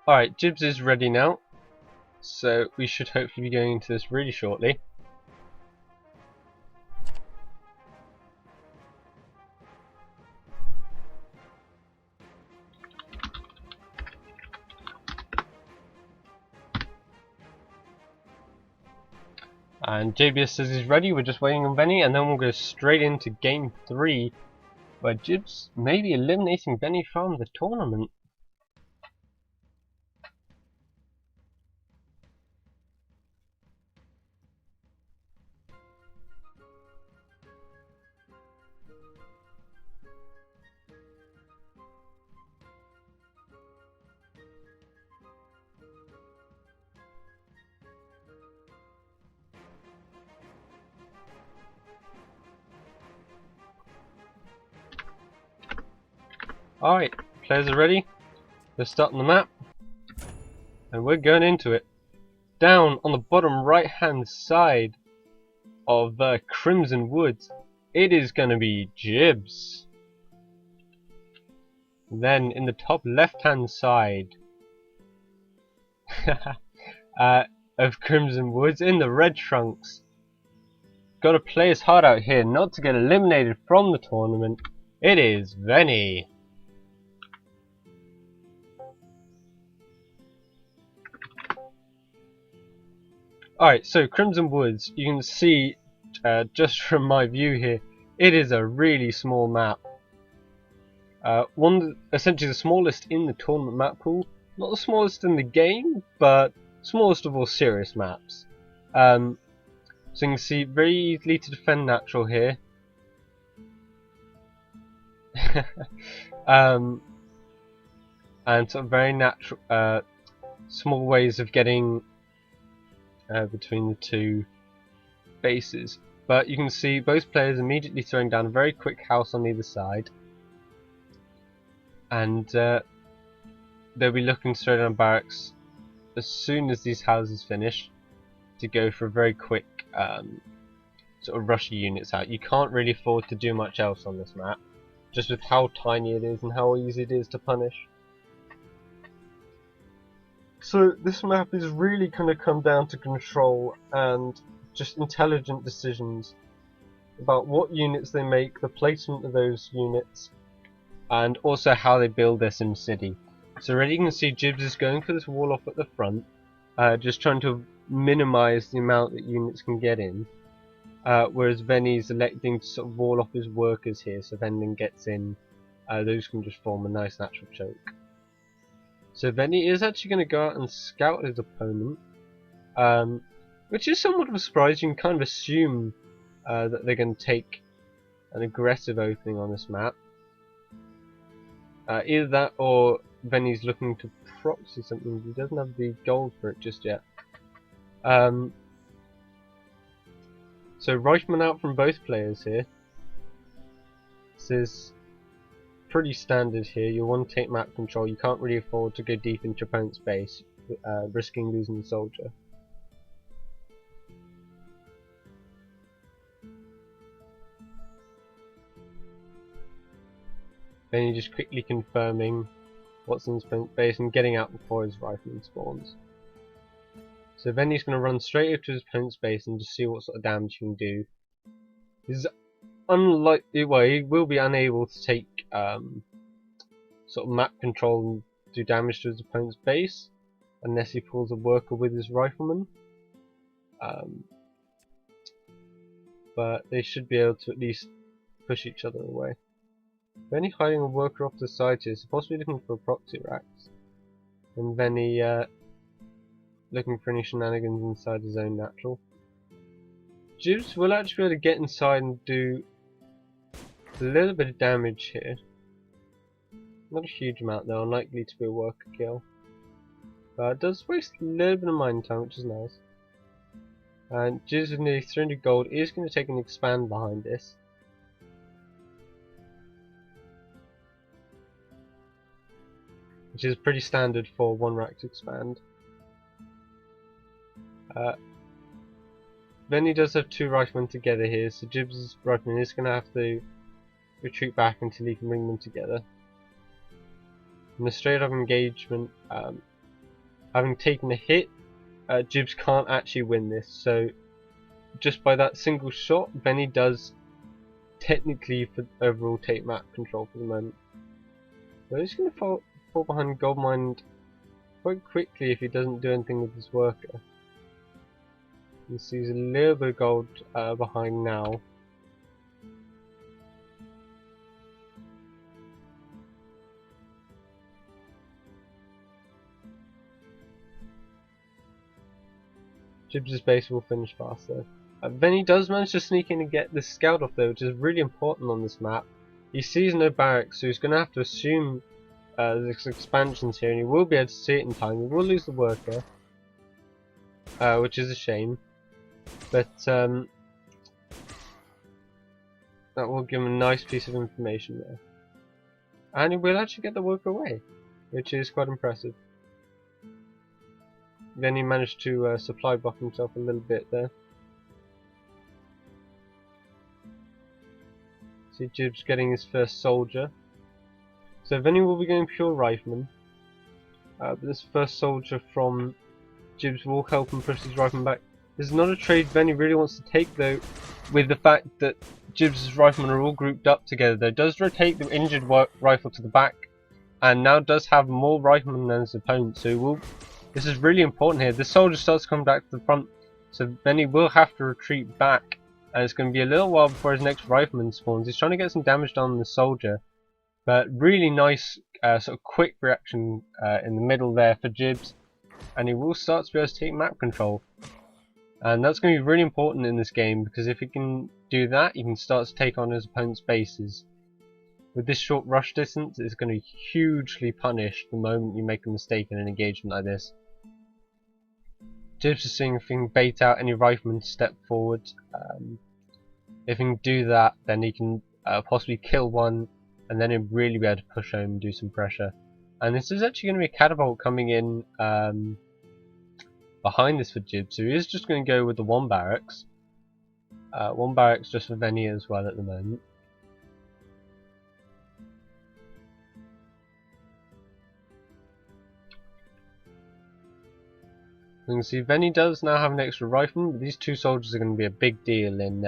Alright, Jibs is ready now, so we should hopefully be going into this really shortly. And JBS says he's ready, we're just waiting on Veni, and then we'll go straight into game 3, where Jibs may be eliminating Veni from the tournament. Alright, players are ready. They're starting the map, and we're going into it. Down on the bottom right hand side of Crimson Woods, it is going to be Jibs. Then in the top left hand side of Crimson Woods, in the red trunks, got to play his heart out here not to get eliminated from the tournament. It is Veni. Alright, so Crimson Woods, you can see just from my view here, it is a really small map. Essentially the smallest in the tournament map pool. Not the smallest in the game, but smallest of all serious maps. So you can see very easily to defend natural here. And sort of very natural, small ways of getting between the two bases, but you can see both players immediately throwing down a very quick house on either side, and they'll be looking straight on barracks as soon as these houses finish to go for a very quick sort of rush units out. You can't really afford to do much else on this map, just with how tiny it is and how easy it is to punish. So this map is really going to come down to control and just intelligent decisions about what units they make, the placement of those units, and also how they build their sim city. So already you can see Jibs is going for this wall off at the front, just trying to minimize the amount that units can get in, whereas Veni's electing to sort of wall off his workers here, so if anything gets in, those can just form a nice natural choke. So Veni is actually going to go out and scout his opponent, which is somewhat of a surprise. You can kind of assume that they're going to take an aggressive opening on this map. Either that or Veni's looking to proxy something. He doesn't have the gold for it just yet. So Reichman out from both players here. This is pretty standard here. You want to take map control. You can't really afford to go deep into your opponent's base, risking losing the soldier. Then you're just quickly confirming what's in his opponent's base and getting out before his rifleman spawns. So Veni's going to run straight over to his opponent's base and just see what sort of damage he can do. He's unlikely, well, he will be unable to take sort of map control and do damage to his opponent's base unless he pulls a worker with his rifleman. But they should be able to at least push each other away. Veni hiding a worker off to the side here, so possibly looking for a proxy racks. And Veni looking for any shenanigans inside his own natural. Jibs will actually be able to get inside and do a little bit of damage here. Not a huge amount though, unlikely to be a worker kill. But it does waste a little bit of mine time, which is nice. And Jibs with nearly 300 gold is going to take an expand behind this. Which is pretty standard for one rack to expand. Veni does have two riflemen together here, so Jibs' rifleman is going to have to retreat back until he can bring them together. In a straight up engagement, having taken a hit, Jibs can't actually win this. So just by that single shot, Veni does technically for overall take map control for the moment. But he's going to fall behind Goldmine quite quickly if he doesn't do anything with his worker. You see he's a little bit of gold behind now. Jibs' base will finish faster. Veni does manage to sneak in and get this scout off though, which is really important on this map. He sees no barracks, so he's going to have to assume there's expansions here, and he will be able to see it in time. He will lose the worker, which is a shame, but that will give him a nice piece of information there. And he will actually get the worker away, which is quite impressive. Then he managed to supply block himself a little bit there. See Jibs getting his first soldier. So Veni will be going pure rifleman. But this first soldier from Jibs will help him push his rifleman back. This is not a trade Veni really wants to take though, with the fact that Jibs' riflemen are all grouped up together. Though does rotate the injured rifle to the back, and now does have more riflemen than his opponent. So will. This is really important here. The soldier starts to come back to the front, so Veni will have to retreat back, and it's going to be a little while before his next rifleman spawns. He's trying to get some damage done on the soldier, but really nice sort of quick reaction in the middle there for Jibs, and he will start to be able to take map control. And that's going to be really important in this game, because if he can do that, he can start to take on his opponent's bases. With this short rush distance, it's going to be hugely punished the moment you make a mistake in an engagement like this. Jibs is seeing if he can bait out any riflemen to step forward. If he can do that, then he can possibly kill one, and then he'll really be able to push home and do some pressure. And this is actually going to be a catapult coming in behind this for Jibs, so he is just going to go with the one barracks. One barracks just for Veni as well at the moment. You can see Veni does now have an extra rifleman, but these two soldiers are going to be a big deal in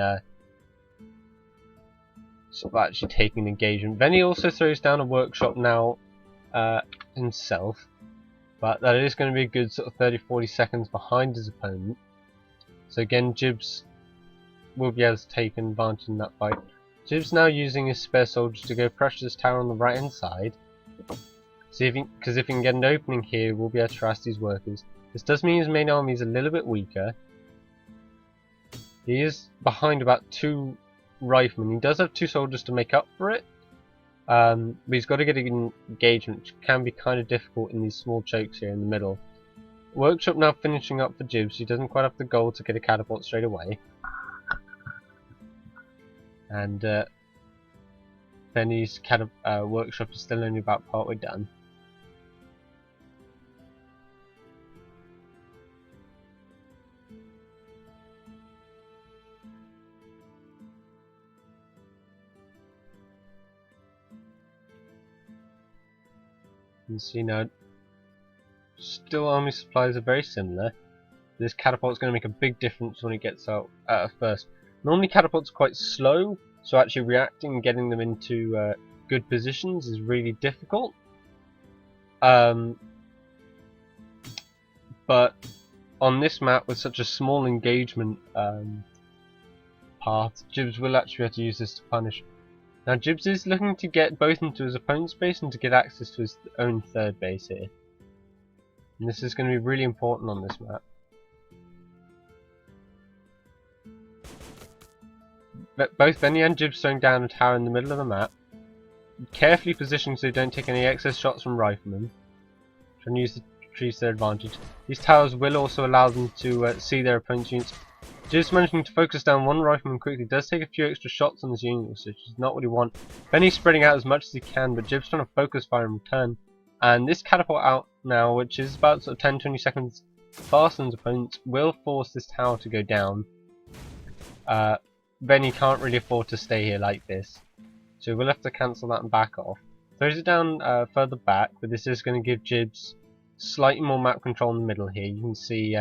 sort of actually taking an engagement. Veni also throws down a workshop now himself, but that is going to be a good sort of 30-40 seconds behind his opponent. So again, Jibs will be able to take advantage in that fight. Jibs now using his spare soldiers to go pressure this tower on the right hand side. See because if he can get an opening here, we'll be able to harass these workers. This does mean his main army is a little bit weaker. He is behind about 2 riflemen. He does have 2 soldiers to make up for it, but he's got to get an engagement, which can be kind of difficult in these small chokes here in the middle. Workshop now finishing up for Jibs. He doesn't quite have the goal to get a catapult straight away. And Veni's workshop is still only about partway done. You can see now, still army supplies are very similar. This catapult is going to make a big difference when it gets out at first. Normally catapults are quite slow, so actually reacting and getting them into good positions is really difficult. But on this map with such a small engagement path, Jibs will actually be able to use this to punish. Now Jibs is looking to get both into his opponent's base and to get access to his own third base here. And this is going to be really important on this map. Both Veni and Jibs throwing down a tower in the middle of the map. Carefully positioned so they don't take any excess shots from riflemen. Trying to use the trees to their advantage. These towers will also allow them to see their opponent's units. Jibs managing to focus down one rifleman quickly does take a few extra shots on his unit, which is not what he wants. Veni's spreading out as much as he can, but Jibs trying to focus fire in return. And this catapult out now, which is about sort of 10-20 seconds faster than his opponent, will force this tower to go down. Veni can't really afford to stay here like this, so we'll have to cancel that and back off. Throws it down further back, but this is going to give Jibs slightly more map control in the middle here. You can see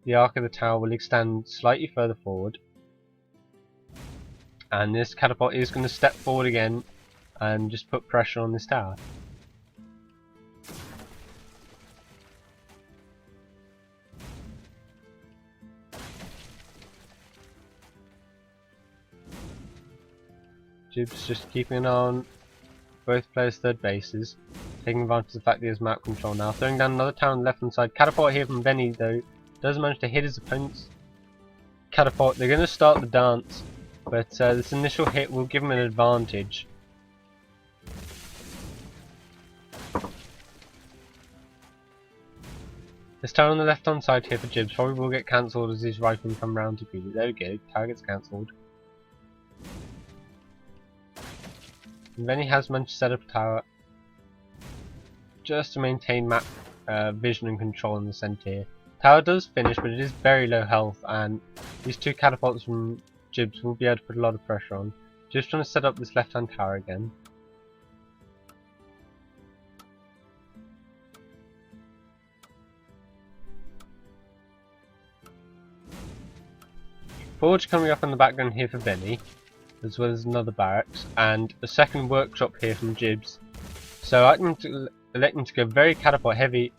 the arc of the tower will extend slightly further forward. And this catapult is going to step forward again and just put pressure on this tower. Jib's just keeping an eye on both players' third bases, taking advantage of the fact that he has map control now. Throwing down another tower on the left hand side. Catapult here from Veni though does manage to hit his opponent's catapult. They're going to start the dance, but this initial hit will give him an advantage. This tower on the left hand side here for Jibs probably will get cancelled as his riflemen come round to beat it. There we go, tower gets cancelled. Veni has managed to set up a tower just to maintain map vision and control in the centre here. Tower does finish, but it is very low health, and these two catapults from Jibs will be able to put a lot of pressure on. Just trying to set up this left hand tower again. Forge coming up in the background here for Veni, as well as another barracks, and a second workshop here from Jibs. So I can elect him to go very catapult heavy.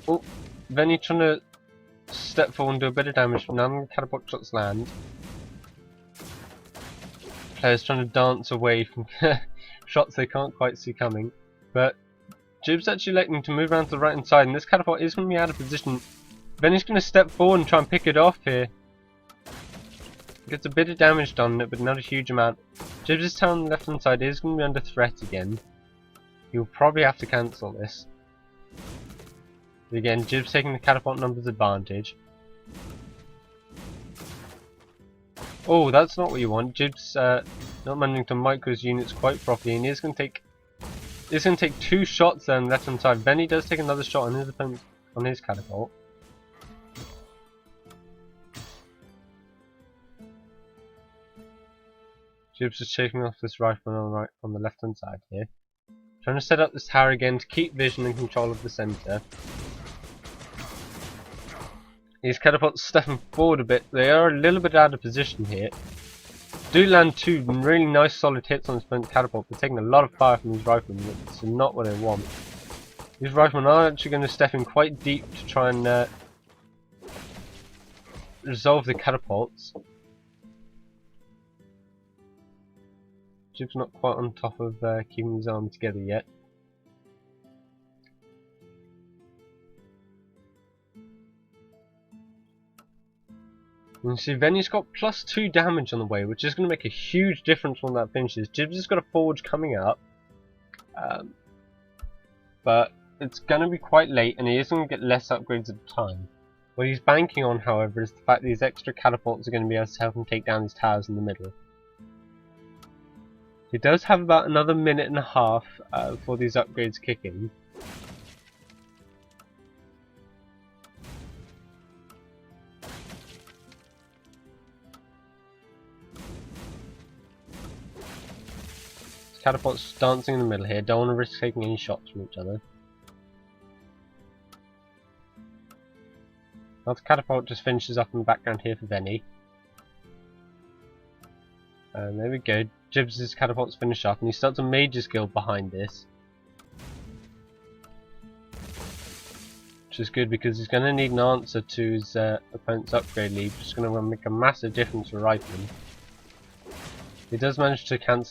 Oh, Veni trying to step forward and do a bit of damage, but none of the catapult shots land. Players trying to dance away from shots they can't quite see coming. But Jibs actually electing to move around to the right hand side, and this catapult is going to be out of position. Veni's going to step forward and try and pick it off here. Gets a bit of damage done on it, but not a huge amount. Jibs' tower on the left hand side is going to be under threat again. He'll probably have to cancel this. But again, Jibs taking the catapult numbers advantage. Oh, that's not what you want. Jibs not managing to micro his units quite properly, and he's going to take two shots there on the left hand side. Veni does take another shot on his opponent on his catapult. Jibs is shaking off this rifleman on the left hand side here. Trying to set up this tower again to keep vision and control of the centre. These catapults stepping forward a bit. They are a little bit out of position here. Do land two really nice solid hits on this opponent's catapult, but taking a lot of fire from these riflemen, which is not what I want. These riflemen are actually going to step in quite deep to try and resolve the catapults. Jib's not quite on top of keeping his army together yet. You see, Veni's got +2 damage on the way, which is going to make a huge difference when that finishes. Jibs has got a forge coming up, but it's going to be quite late, and he is going to get less upgrades at the time. What he's banking on, however, is the fact that these extra catapults are going to be able to help him take down his towers in the middle. He does have about another minute and a half before these upgrades kick in. Catapults dancing in the middle here, don't want to risk taking any shots from each other. Now the catapult just finishes up in the background here for Veni. And there we go, Jibs' catapults finish up, and he starts a Mage's Guild behind this. Which is good because he's going to need an answer to his opponent's upgrade lead, which is going to make a massive difference for Rifleman. He does manage to cancel